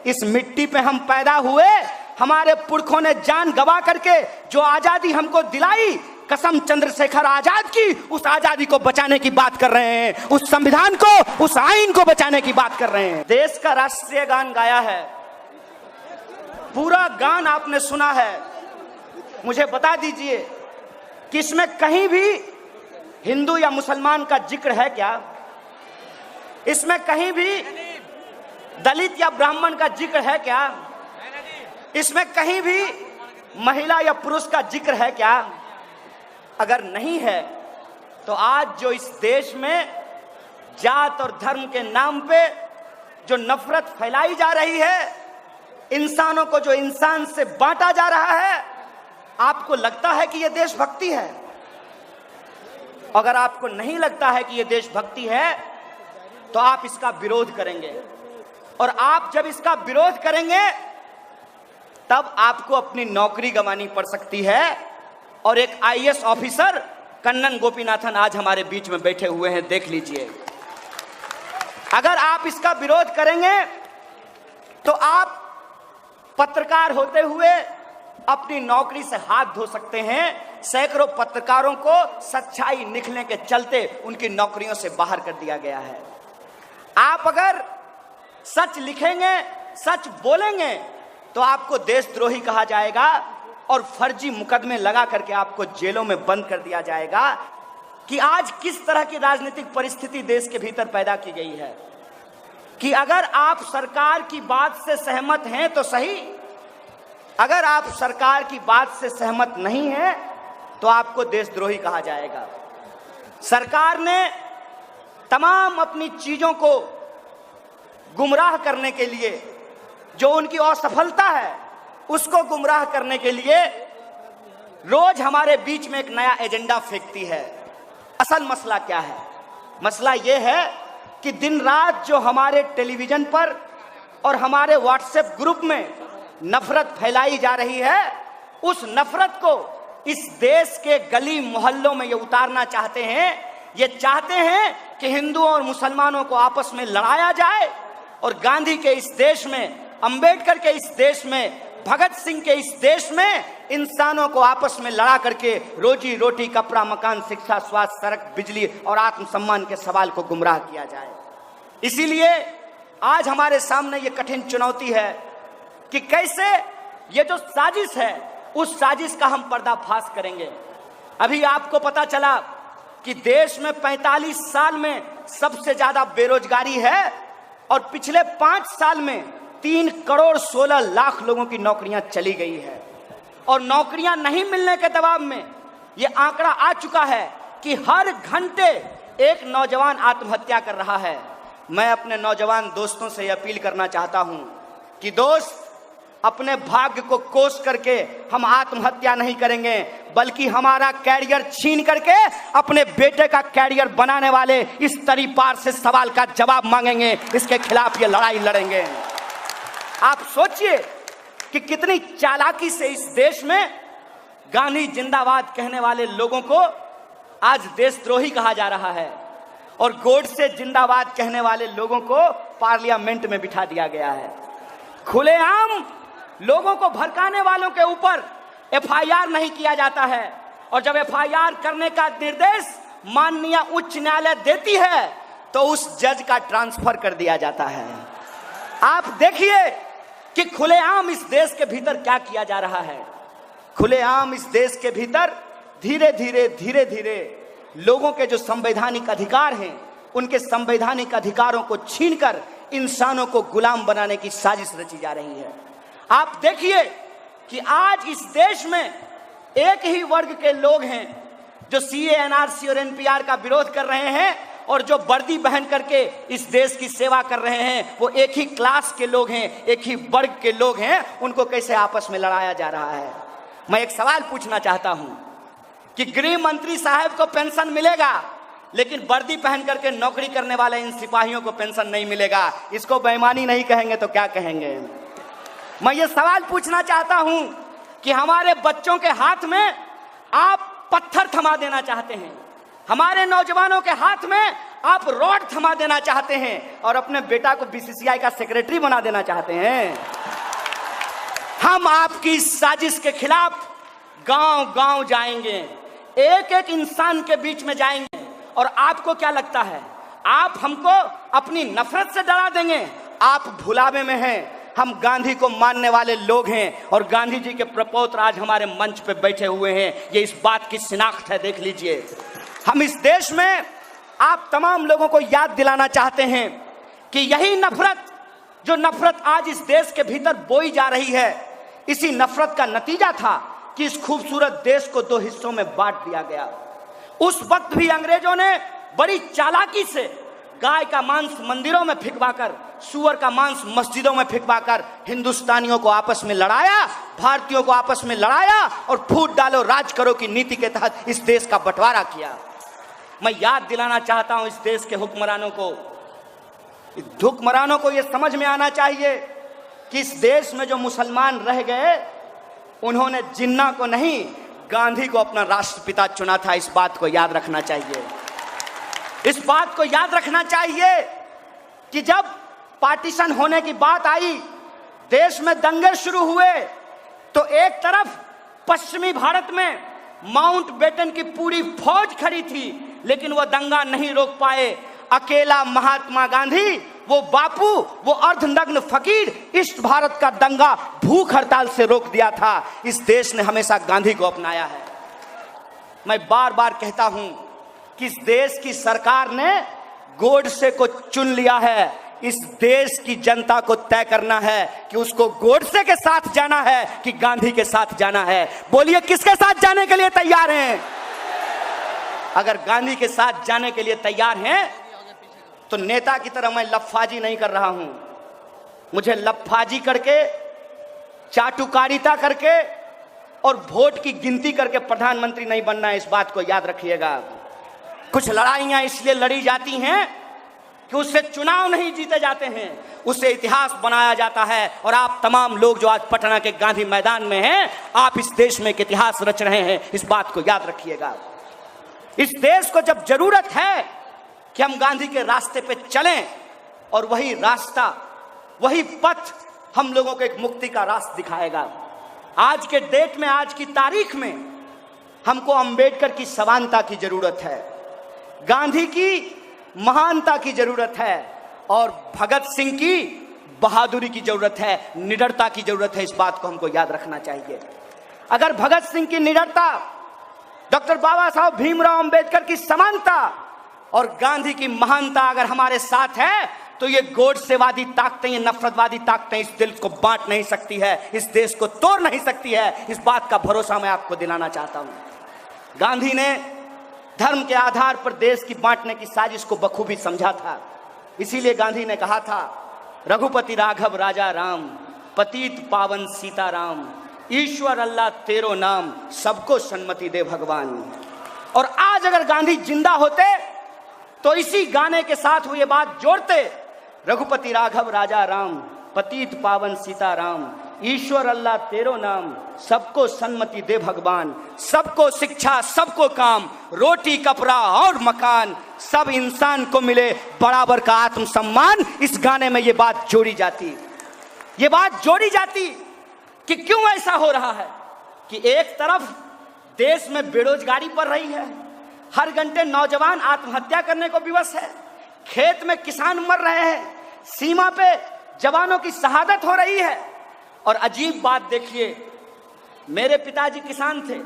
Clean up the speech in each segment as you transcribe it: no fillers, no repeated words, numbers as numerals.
इस मिट्टी पे हम पैदा हुए, हमारे पुरखों ने जान गवा करके जो आजादी हमको दिलाई, कसम चंद्रशेखर आजाद की, उस आजादी को बचाने की बात कर रहे हैं, उस संविधान को, उस आईन को बचाने की बात कर रहे हैं। देश का राष्ट्रीय गान गाया है, पूरा गान आपने सुना है। मुझे बता दीजिए कि इसमें कहीं भी हिंदू या मुसलमान का जिक्र है क्या? इसमें कहीं भी दलित या ब्राह्मण का जिक्र है क्या? इसमें कहीं भी महिला या पुरुष का जिक्र है क्या? अगर नहीं है तो आज जो इस देश में जात और धर्म के नाम पे जो नफरत फैलाई जा रही है, इंसानों को जो इंसान से बांटा जा रहा है, आपको लगता है कि यह देशभक्ति है? अगर आपको नहीं लगता है कि यह देशभक्ति है तो आप इसका विरोध करेंगे, और आप जब इसका विरोध करेंगे तब आपको अपनी नौकरी गंवानी पड़ सकती है। और एक आईएएस ऑफिसर कन्नन गोपीनाथन आज हमारे बीच में बैठे हुए हैं, देख लीजिए। अगर आप इसका विरोध करेंगे तो आप पत्रकार होते हुए अपनी नौकरी से हाथ धो सकते हैं। सैकड़ों पत्रकारों को सच्चाई निकलने के चलते उनकी नौकरियों से बाहर कर दिया गया है। आप अगर सच लिखेंगे, सच बोलेंगे तो आपको देशद्रोही कहा जाएगा और फर्जी मुकदमे लगा करके आपको जेलों में बंद कर दिया जाएगा। कि आज किस तरह की राजनीतिक परिस्थिति देश के भीतर पैदा की गई है कि अगर आप सरकार की बात से सहमत हैं तो सही, अगर आप सरकार की बात से सहमत नहीं हैं तो आपको देशद्रोही कहा जाएगा। सरकार ने तमाम अपनी चीजों को गुमराह करने के लिए, जो उनकी असफलता है उसको गुमराह करने के लिए रोज हमारे बीच में एक नया एजेंडा फेंकती है। असल मसला क्या है? मसला यह है कि दिन रात जो हमारे टेलीविजन पर और हमारे व्हाट्सएप ग्रुप में नफरत फैलाई जा रही है, उस नफरत को इस देश के गली मोहल्लों में ये उतारना चाहते हैं। ये चाहते हैं कि हिंदुओं और मुसलमानों को आपस में लड़ाया जाए, और गांधी के इस देश में, अंबेडकर के इस देश में, भगत सिंह के इस देश में इंसानों को आपस में लड़ा करके रोजी रोटी, कपड़ा, मकान, शिक्षा, स्वास्थ्य, सड़क, बिजली और आत्मसम्मान के सवाल को गुमराह किया जाए। इसीलिए आज हमारे सामने ये कठिन चुनौती है कि कैसे ये जो साजिश है उस साजिश का हम पर्दाफाश करेंगे। अभी आपको पता चला कि देश में 45 साल में सबसे ज्यादा बेरोजगारी है, और पिछले 5 साल में 3 करोड़ 16 लाख लोगों की नौकरियां चली गई है। और नौकरियां नहीं मिलने के दबाव में ये आंकड़ा आ चुका है कि हर घंटे एक नौजवान आत्महत्या कर रहा है। मैं अपने नौजवान दोस्तों से अपील करना चाहता हूं कि दोस्त, अपने भाग्य को कोस करके हम आत्महत्या नहीं करेंगे, बल्कि हमारा कैरियर छीन करके अपने बेटे का कैरियर बनाने वाले इस तरीपार से सवाल का जवाब मांगेंगे। इसके खिलाफ ये लड़ाई लड़ेंगे। आप सोचिए कि कितनी चालाकी से इस देश में गांधी जिंदाबाद कहने वाले लोगों को आज देशद्रोही कहा जा रहा है, और गोडसे जिंदाबाद कहने वाले लोगों को पार्लियामेंट में बिठा दिया गया है। खुलेआम लोगों को भड़काने वालों के ऊपर एफआईआर नहीं किया जाता है, और जब एफआईआर करने का निर्देश माननीय उच्च न्यायालय देती है तो उस जज का ट्रांसफर कर दिया जाता है। आप देखिए कि खुलेआम इस देश के भीतर क्या किया जा रहा है। खुलेआम इस देश के भीतर धीरे धीरे लोगों के जो संवैधानिक अधिकार हैं, उनके संवैधानिक अधिकारों को छीनकर इंसानों को गुलाम बनाने की साजिश रची जा रही है। आप देखिए कि आज इस देश में एक ही वर्ग के लोग हैं जो सीए, एनआरसी और एनपीआर का विरोध कर रहे हैं, और जो वर्दी पहन करके इस देश की सेवा कर रहे हैं वो एक ही क्लास के लोग हैं, एक ही वर्ग के लोग हैं। उनको कैसे आपस में लड़ाया जा रहा है? मैं एक सवाल पूछना चाहता हूं कि गृह मंत्री साहब को पेंशन मिलेगा, लेकिन वर्दी पहन करके नौकरी करने वाले इन सिपाहियों को पेंशन नहीं मिलेगा। इसको बेईमानी नहीं कहेंगे तो क्या कहेंगे? मैं ये सवाल पूछना चाहता हूं कि हमारे बच्चों के हाथ में आप पत्थर थमा देना चाहते हैं, हमारे नौजवानों के हाथ में आप रॉड थमा देना चाहते हैं और अपने बेटा को बीसीसीआई का सेक्रेटरी बना देना चाहते हैं। हम आपकी इस साजिश के खिलाफ गांव गांव जाएंगे, एक एक इंसान के बीच में जाएंगे। और आपको क्या लगता है, आप हमको अपनी नफरत से डरा देंगे? आप भुलावे में हैं। हम गांधी को मानने वाले लोग हैं और गांधी जी के प्रपौत्र आज हमारे मंच पे बैठे हुए हैं। ये इस बात की शिनाख्त है, देख लीजिए। हम इस देश में आप तमाम लोगों को याद दिलाना चाहते हैं कि यही नफरत, जो नफरत आज इस देश के भीतर बोई जा रही है, इसी नफरत का नतीजा था कि इस खूबसूरत देश को दो हिस्सों में बांट दिया गया। उस वक्त भी अंग्रेजों ने बड़ी चालाकी से गाय का मांस मंदिरों में फिकवाकर, सूअर का मांस मस्जिदों में फिकवाकर हिंदुस्तानियों को आपस में लड़ाया, भारतीयों को आपस में लड़ाया और फूट डालो राज करो की नीति के तहत इस देश का बंटवारा किया। मैं याद दिलाना चाहता हूं इस देश के हुक्मरानों को यह समझ में आना चाहिए कि इस देश में जो मुसलमान रह गए, उन्होंने जिन्ना को नहीं, गांधी को अपना राष्ट्रपिता चुना था। इस बात को याद रखना चाहिए। इस बात को याद रखना चाहिए कि जब पार्टीशन होने की बात आई, देश में दंगे शुरू हुए, तो एक तरफ पश्चिमी भारत में माउंट बेटन की पूरी फौज खड़ी थी, लेकिन वह दंगा नहीं रोक पाए। अकेला महात्मा गांधी, वो बापू, वो अर्धनग्न फकीर, ईस्ट भारत का दंगा भूख हड़ताल से रोक दिया था। इस देश ने हमेशा गांधी को अपनाया है। मैं बार बार कहता हूं कि इस देश की सरकार ने गोडसे को चुन लिया है। इस देश की जनता को तय करना है कि उसको गोडसे के साथ जाना है कि गांधी के साथ जाना है। बोलिए, किसके साथ जाने के लिए तैयार हैं? अगर गांधी के साथ जाने के लिए तैयार हैं तो नेता की तरह मैं लफाजी नहीं कर रहा हूं। मुझे लफाजी करके, चाटुकारिता करके और वोट की गिनती करके प्रधानमंत्री नहीं बनना है। इस बात को याद रखिएगा। कुछ लड़ाइयां इसलिए लड़ी जाती हैं कि उससे चुनाव नहीं जीते जाते हैं, उससे इतिहास बनाया जाता है। और आप तमाम लोग जो आज पटना के गांधी मैदान में हैं, आप इस देश में एक इतिहास रच रहे हैं। इस बात को याद रखिएगा। इस देश को जब जरूरत है कि हम गांधी के रास्ते पे चलें, और वही रास्ता, वही पथ हम लोगों को एक मुक्ति का रास्ता दिखाएगा। आज के डेट में, आज की तारीख में हमको अंबेडकर की समानता की जरूरत है, गांधी की महानता की जरूरत है, और भगत सिंह की बहादुरी की जरूरत है, निडरता की जरूरत है। इस बात को हमको याद रखना चाहिए। अगर भगत सिंह की निडरता, डॉक्टर बाबा साहब भीमराव अंबेडकर की समानता और गांधी की महानता अगर हमारे साथ है, तो ये गोडसेवादी ताकतें, ये नफरतवादी ताकतें इस दिल को बांट नहीं सकती है, इस देश को तोड़ नहीं सकती है। इस बात का भरोसा मैं आपको दिलाना चाहता हूं। गांधी ने धर्म के आधार पर देश की बांटने की साजिश को बखूबी समझा था। इसीलिए गांधी ने कहा था, रघुपति राघव राजा राम, पतित पावन सीताराम, ईश्वर अल्लाह तेरो नाम, सबको सन्मति दे भगवान। और आज अगर गांधी जिंदा होते तो इसी गाने के साथ वो ये बात जोड़ते, रघुपति राघव राजा राम, पतित पावन सीताराम, ईश्वर अल्लाह तेरो नाम, सबको सन्मति दे भगवान, सबको शिक्षा, सबको काम, रोटी कपड़ा और मकान, सब इंसान को मिले बराबर का आत्मसम्मान। इस गाने में ये बात जोड़ी जाती, ये बात जोड़ी जाती कि क्यों ऐसा हो रहा है कि एक तरफ देश में बेरोजगारी बढ़ रही है, हर घंटे नौजवान आत्महत्या करने को विवश है, खेत में किसान मर रहे हैं, सीमा पे जवानों की शहादत हो रही है। और अजीब बात देखिए, मेरे पिताजी किसान थे,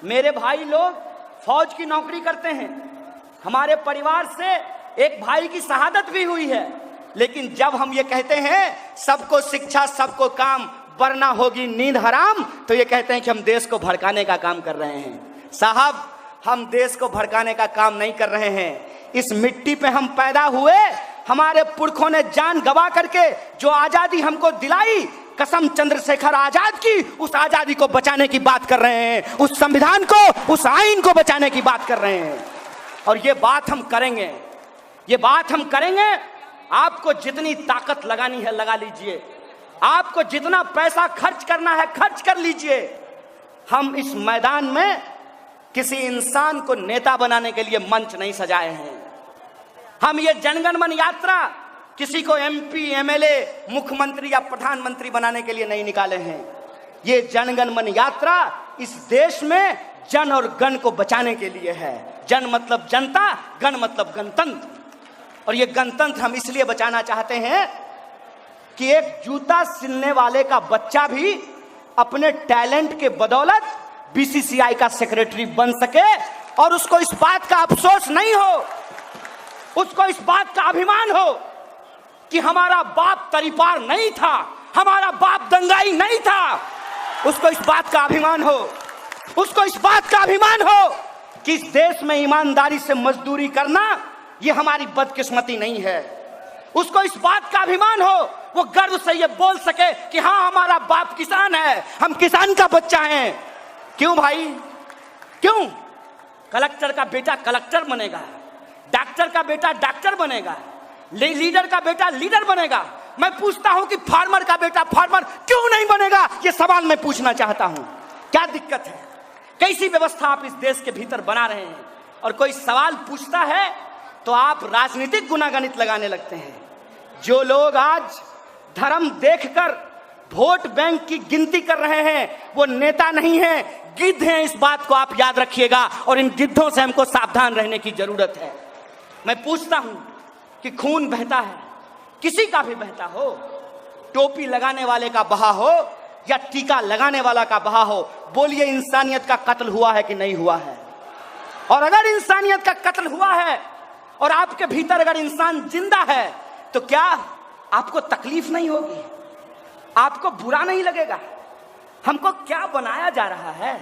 मेरे भाई लोग फौज की नौकरी करते हैं, हमारे परिवार से एक भाई की शहादत भी हुई है, लेकिन जब हम ये कहते हैं सबको शिक्षा, सबको काम, वरना होगी नींद हराम, तो ये कहते हैं कि हम देश को भड़काने का काम कर रहे हैं। साहब, हम देश को भड़काने का काम नहीं कर रहे हैं। इस मिट्टी पे हम पैदा हुए, हमारे पुरखों ने जान गवा करके जो आजादी हमको दिलाई, कसम चंद्रशेखर आजाद की, उस आजादी को बचाने की बात कर रहे हैं, उस संविधान को, उस आईन को बचाने की बात कर रहे हैं। और ये बात हम करेंगे, ये बात हम करेंगे। आपको जितनी ताकत लगानी है लगा लीजिए, आपको जितना पैसा खर्च करना है खर्च कर लीजिए। हम इस मैदान में किसी इंसान को नेता बनाने के लिए मंच नहीं सजाए हैं, हम ये जनगण मन यात्रा किसी को एमपी, एमएलए, मुख्यमंत्री या प्रधानमंत्री बनाने के लिए नहीं निकाले हैं। ये जनगण मन यात्रा इस देश में जन और गण को बचाने के लिए है। जन मतलब जनता, गण मतलब गणतंत्र। और ये गणतंत्र हम इसलिए बचाना चाहते हैं कि एक जूता सिलने वाले का बच्चा भी अपने टैलेंट के बदौलत बीसीसीआई का सेक्रेटरी बन सके और उसको इस बात का अफसोस नहीं हो, उसको इस बात का अभिमान हो कि हमारा बाप तरीपार नहीं था, हमारा बाप दंगाई नहीं था। उसको इस बात का अभिमान हो, उसको इस बात का अभिमान हो कि इस देश में ईमानदारी से मजदूरी करना ये हमारी बदकिस्मती नहीं है। उसको इस बात का अभिमान हो, वो गर्व से ये बोल सके कि हाँ हमारा बाप किसान है, हम किसान का बच्चा हैं। क्यों भाई, क्यों? कलेक्टर का बेटा कलेक्टर बनेगा, डॉक्टर का बेटा डॉक्टर बनेगा, लीडर का बेटा लीडर बनेगा। मैं पूछता हूं कि फार्मर का बेटा फार्मर क्यों नहीं बनेगा? ये सवाल मैं पूछना चाहता हूं। क्या दिक्कत है? कैसी व्यवस्था आप इस देश के भीतर बना रहे हैं? और कोई सवाल पूछता है तो आप राजनीतिक गुनागणित लगाने लगते हैं। जो लोग आज धर्म देखकर वोट बैंक की गिनती कर रहे हैं वो नेता नहीं है, गिद्ध हैं। इस बात को आप याद रखिएगा और इन गिद्धों से हमको सावधान रहने की जरूरत है। मैं पूछता हूं कि खून बहता है, किसी का भी बहता हो, टोपी लगाने वाले का बहा हो या टीका लगाने वाला का बहा हो, बोलिए इंसानियत का कत्ल हुआ है कि नहीं हुआ है? और अगर इंसानियत का कत्ल हुआ है और आपके भीतर अगर इंसान जिंदा है तो क्या आपको तकलीफ नहीं होगी? आपको बुरा नहीं लगेगा? हमको क्या बनाया जा रहा है?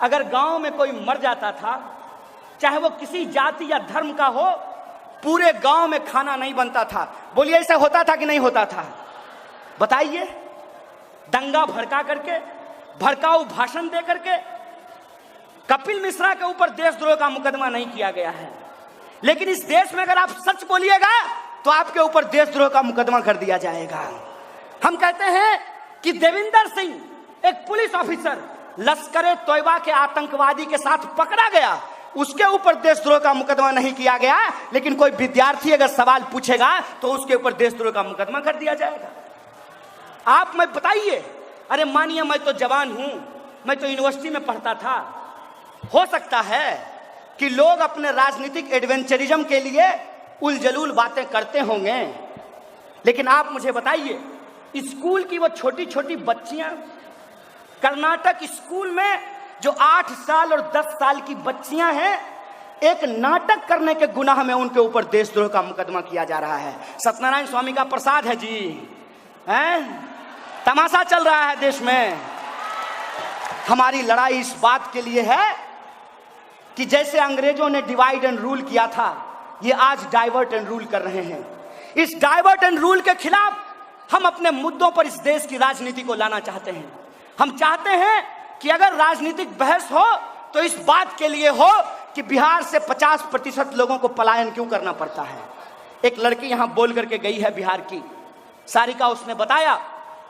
अगर गांव में कोई मर जाता था, चाहे वो किसी जाति या धर्म का हो, पूरे गांव में खाना नहीं बनता था। बोलिए ऐसा होता था कि नहीं होता था? बताइए। दंगा भड़का करके, भड़काऊ भाषण दे करके कपिल मिश्रा के ऊपर देशद्रोह का मुकदमा नहीं किया गया है, लेकिन इस देश में अगर आप सच बोलिएगा तो आपके ऊपर देशद्रोह का मुकदमा कर दिया जाएगा। हम कहते हैं कि देविंदर सिंह एक पुलिस ऑफिसर लश्कर तोयबा के आतंकवादी के साथ पकड़ा गया, उसके ऊपर देशद्रोह का मुकदमा नहीं किया गया, लेकिन कोई विद्यार्थी अगर सवाल पूछेगा तो उसके ऊपर देशद्रोह का मुकदमा कर दिया जाएगा। आप मैं बताइए, अरे मानिए मैं तो जवान हूं, मैं तो यूनिवर्सिटी में पढ़ता था, हो सकता है कि लोग अपने राजनीतिक एडवेंचरिज्म के लिए उलझलूल बातें करते होंगे, लेकिन आप मुझे बताइए, स्कूल की वो छोटी छोटी बच्चियां, कर्नाटक स्कूल में जो 8 साल और 10 साल की बच्चियां हैं, एक नाटक करने के गुनाह में उनके ऊपर देशद्रोह का मुकदमा किया जा रहा है। सत्यनारायण स्वामी का प्रसाद है जी, हैं? तमाशा चल रहा है देश में। हमारी लड़ाई इस बात के लिए है कि जैसे अंग्रेजों ने डिवाइड एंड रूल किया था, ये आज डाइवर्ट एंड रूल कर रहे हैं। इस डाइवर्ट एंड रूल के खिलाफ हम अपने मुद्दों पर इस देश की राजनीति को लाना चाहते हैं। हम चाहते हैं कि अगर राजनीतिक बहस हो तो इस बात के लिए हो कि बिहार से 50% लोगों को पलायन क्यों करना पड़ता है। एक लड़की यहां बोल करके गई है बिहार की, सारिका, उसने बताया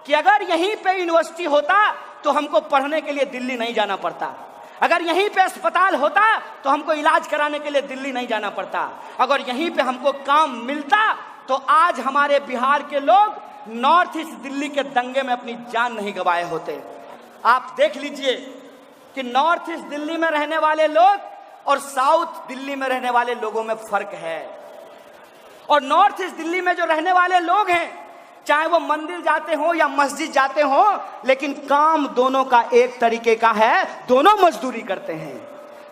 कि अगर यहीं पे यूनिवर्सिटी होता तो हमको पढ़ने के लिए दिल्ली नहीं जाना पड़ता, अगर यहीं पे अस्पताल होता तो हमको इलाज कराने के लिए दिल्ली नहीं जाना पड़ता, अगर यहीं पे हमको काम मिलता तो आज हमारे बिहार के लोग नॉर्थ ईस्ट दिल्ली के दंगे में अपनी जान नहीं गंवाए होते। आप देख लीजिए कि नॉर्थ ईस्ट दिल्ली में रहने वाले लोग और साउथ दिल्ली में रहने वाले लोगों में फर्क है। और नॉर्थ ईस्ट दिल्ली में जो रहने वाले लोग हैं, चाहे वो मंदिर जाते हो या मस्जिद जाते हो, लेकिन काम दोनों का एक तरीके का है, दोनों मजदूरी करते हैं।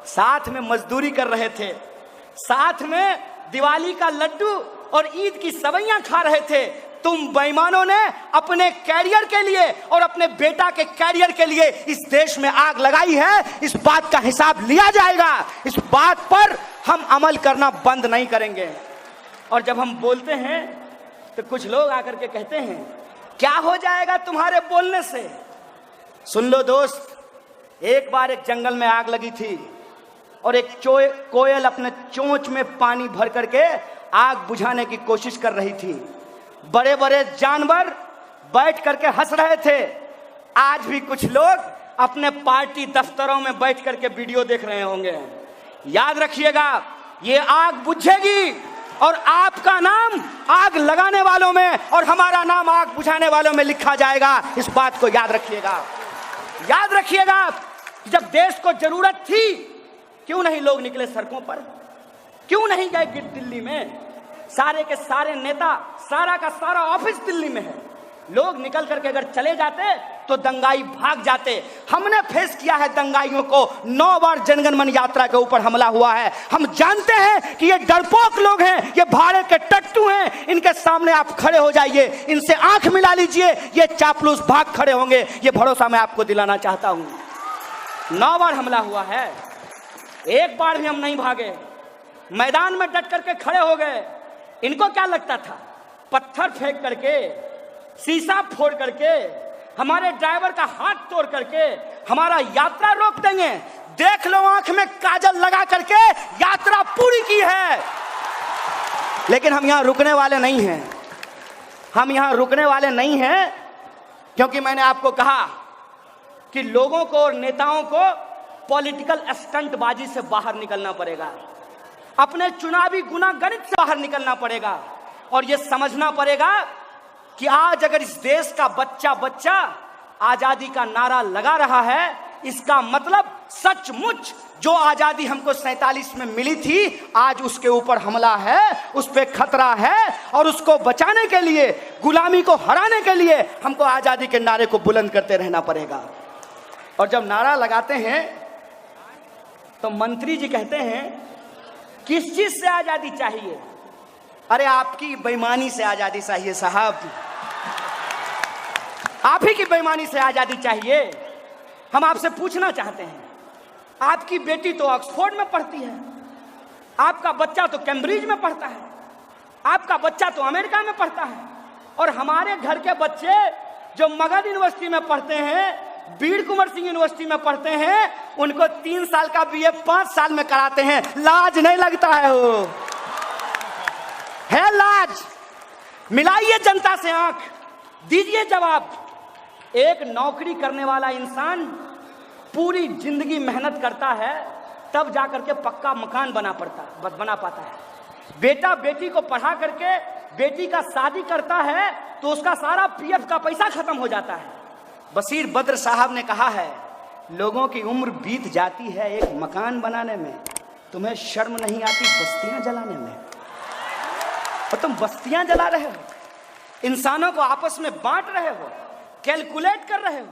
साथ में मजदूरी कर रहे थे, साथ में दिवाली का लड्डू और ईद की सवैयां खा रहे थे। तुम बेईमानों ने अपने कैरियर के लिए और अपने बेटा के कैरियर के लिए इस देश में आग लगाई है। इस बात का हिसाब लिया जाएगा, इस बात पर हम अमल करना बंद नहीं करेंगे। और जब हम बोलते हैं तो कुछ लोग आकर के कहते हैं क्या हो जाएगा तुम्हारे बोलने से। सुन लो दोस्त, एक बार एक जंगल में आग लगी थी और एक कोयल अपने चोंच में पानी भर करके आग बुझाने की कोशिश कर रही थी। बड़े बड़े जानवर बैठ करके हंस रहे थे। आज भी कुछ लोग अपने पार्टी दफ्तरों में बैठ करके वीडियो देख रहे होंगे। याद रखिएगा, ये आग बुझेगी और आपका नाम आग लगाने वालों में और हमारा नाम आग बुझाने वालों में लिखा जाएगा। इस बात को याद रखिएगा। याद रखिएगा, जब देश को जरूरत थी क्यों नहीं लोग निकले सड़कों पर, क्यों नहीं गए दिल्ली में? सारे के सारे नेता, सारा का सारा ऑफिस दिल्ली में है। लोग निकल करके अगर चले जाते तो दंगाई भाग जाते। हमने फेस किया है दंगाइयों को। 9 बार जनगण मन यात्रा के ऊपर हमला हुआ है। हम जानते हैं कि ये डरपोक लोग हैं, ये भाड़े के टट्टू हैं। इनके सामने आप खड़े हो जाइए, इनसे आंख मिला लीजिए, ये चापलूस भाग खड़े होंगे। ये भरोसा मैं आपको दिलाना चाहता हूं। 9 बार हमला हुआ है, एक बार भी हम नहीं भागे, मैदान में डट करके खड़े हो गए। इनको क्या लगता था पत्थर फेंक करके, शीशा फोड़ करके, हमारे ड्राइवर का हाथ तोड़ करके हमारा यात्रा रोक देंगे? देख लो, आंख में काजल लगा करके यात्रा पूरी की है। लेकिन हम यहां रुकने वाले नहीं हैं। हम यहां रुकने वाले नहीं हैं, क्योंकि मैंने आपको कहा कि लोगों को और नेताओं को पॉलिटिकल स्टंटबाजी से बाहर निकलना पड़ेगा, अपने चुनावी गुनागणित से बाहर निकलना पड़ेगा और यह समझना पड़ेगा कि आज अगर इस देश का बच्चा बच्चा आजादी का नारा लगा रहा है, इसका मतलब सचमुच जो आजादी हमको 47 में मिली थी, आज उसके ऊपर हमला है, उस पे खतरा है। और उसको बचाने के लिए, गुलामी को हराने के लिए हमको आजादी के नारे को बुलंद करते रहना पड़ेगा। और जब नारा लगाते हैं तो मंत्री जी कहते हैं किस चीज से आजादी चाहिए? अरे आपकी बेईमानी से आजादी चाहिए साहब, आप ही की बेईमानी से आजादी चाहिए। हम आपसे पूछना चाहते हैं, आपकी बेटी तो ऑक्सफोर्ड में पढ़ती है, आपका बच्चा तो कैम्ब्रिज में पढ़ता है, आपका बच्चा तो अमेरिका में पढ़ता है, और हमारे घर के बच्चे जो मगध यूनिवर्सिटी में पढ़ते हैं, वीर कुंवर सिंह यूनिवर्सिटी में पढ़ते हैं, उनको 3 साल का बीए 5 साल में कराते हैं। लाज नहीं लगता है? वो है लाज? मिलाइए जनता से आंख, दीजिए जवाब। एक नौकरी करने वाला इंसान पूरी जिंदगी मेहनत करता है, तब जाकर के पक्का मकान बना पाता है। बेटा बेटी को पढ़ा करके बेटी का शादी करता है तो उसका सारा पीएफ का पैसा खत्म हो जाता है। बशीर बद्र साहब ने कहा है, लोगों की उम्र बीत जाती है एक मकान बनाने में, तुम्हें शर्म नहीं आती बस्तियां जलाने में? और तुम बस्तियां जला रहे हो, इंसानों को आपस में बांट रहे हो, कैलकुलेट कर रहे हो।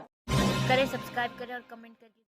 करें सब्सक्राइब करें और कमेंट करें।